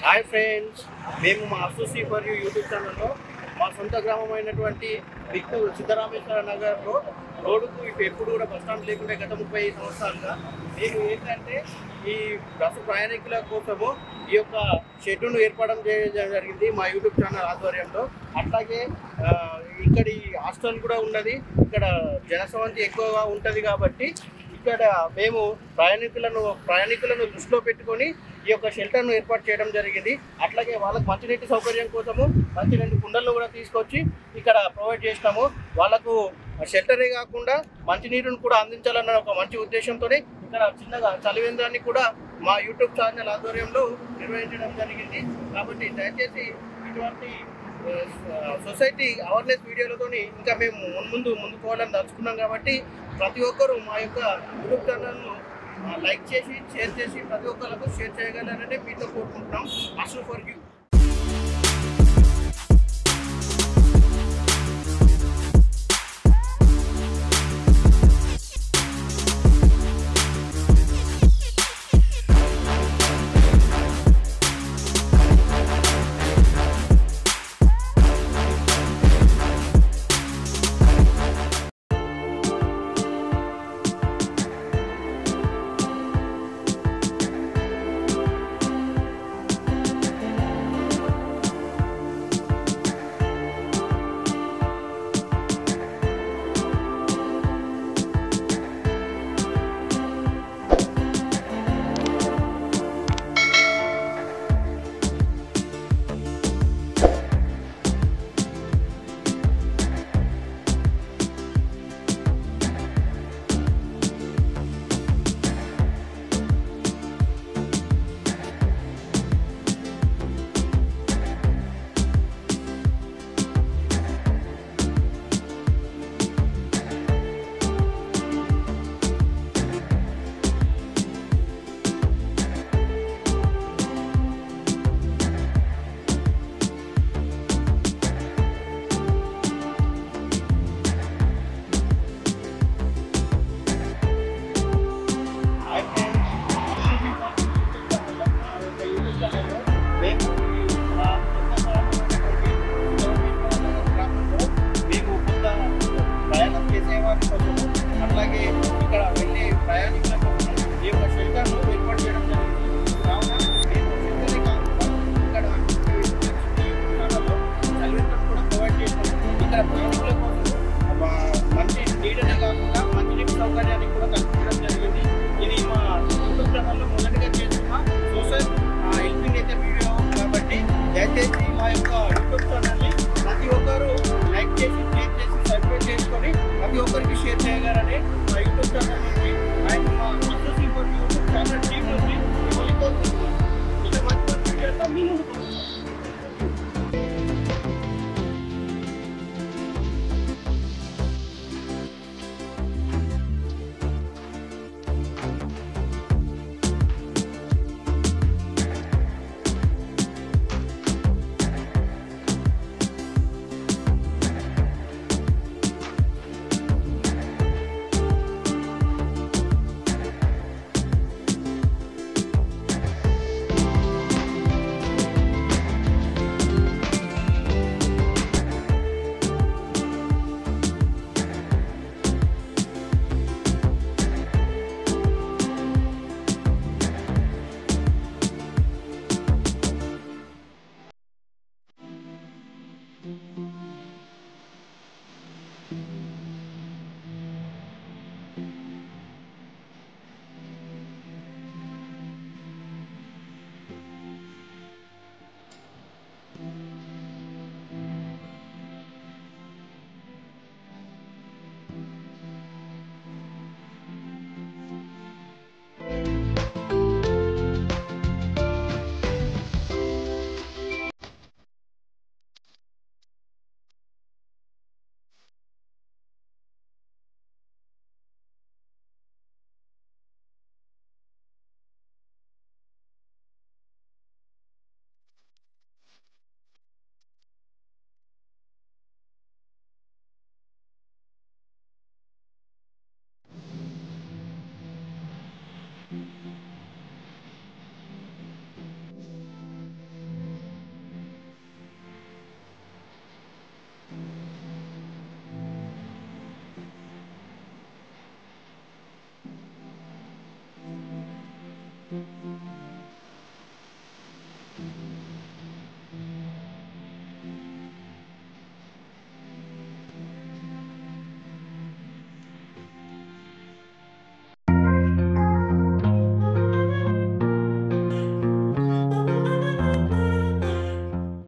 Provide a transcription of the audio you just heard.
Hi friends, మేము మా అసోసి for you YouTube ఛానల్లో మా సొంత గ్రామమైనటువంటి బిక్కు సిద్ధరామేశ్వర నగర్లో రోడ్డుకు ఇటు ఎప్పుడు కూడా బస్ స్టాండ్ లేకుండా గత 30 సంవత్సరాలుగా మేము ఏంటంటే ఈ బస్సు ప్రయాణికుల కోసము ఈ యొక్క షెడ్యూల్ను ఏర్పడడం చేయడం జరిగింది మా యూట్యూబ్ ఛానల్ ఆధ్వర్యంలో. అట్లాగే ఇక్కడ ఈ హాస్టల్ కూడా ఉన్నది. ఇక్కడ జనసంఖ్య ఎక్కువగా ఉంటుంది కాబట్టి ఇక్కడ మేము ప్రయాణికులను దృష్టిలో పెట్టుకొని ఈ యొక్క షెల్టర్ను ఏర్పాటు చేయడం జరిగింది. అట్లాగే వాళ్ళకు మంచినీటి సౌకర్యం కోసము మంచి 2 కుండలను కూడా తీసుకొచ్చి ఇక్కడ ప్రొవైడ్ చేస్తాము. వాళ్ళకు షెల్టరే కాకుండా మంచినీరును కూడా అందించాలన్న ఒక మంచి ఉద్దేశంతో ఇక్కడ చిన్నగా చలివేంద్రాన్ని కూడా మా యూట్యూబ్ ఛానల్ ఆధ్వర్యంలో నిర్వహించడం జరిగింది. కాబట్టి దయచేసి ఇటువంటి సొసైటీ అవేర్నెస్ వీడియోలతో ఇంకా మేము ముందుకు పోవాలని తలుచుకున్నాం. కాబట్టి ప్రతి ఒక్కరూ మా యొక్క యూట్యూబ్ ఛానల్ను లైక్ చేసి షేర్ చేసి ప్రతి ఒక్కరికి షేర్ చేయగలరని మీతో కోరుకుంటున్నాం. అసలు ఫర్ యూ. అట్లాగే ఇక్కడ వెళ్ళే ప్రయాణికుల కోసం ఈ యొక్క షెల్టర్ను ఏర్పాటు చేయడం జరిగింది. కావున మేము షెల్టరే కాకుండా ఇక్కడ చలివేంద్రం కూడా ప్రొవైడ్ చేస్తాము. ఇక్కడ ప్రయాణికుల కోసం మంచి నీడనే కాకుండా మంచినీటి సౌకర్యాన్ని కూడా కల్పించడం జరిగింది. ఇది మా యూట్యూబ్ ఛానల్లో మొదటిగా చేస్తున్న సోషల్ హెల్పింగ్ అయితే వీడియో కాబట్టి దయచేసి మా యొక్క యూట్యూబ్ ఛానల్ని ప్రతి ఒక్కరూ లైక్ చేసి షేర్ చేసి సబ్స్క్రైబ్ చేసుకొని ప్రతి ఒక్కరికి షేర్ చేయగలరని మా యూట్యూబ్ ఛానల్ నుంచి అండ్ మా అసోసి ఫర్ యూట్యూబ్ ఛానల్ టీమ్ నుంచి మిమ్మల్ని కోరుకుంటున్నాం. ఇంకా మంచి వీడియోతో మీ ముందుకు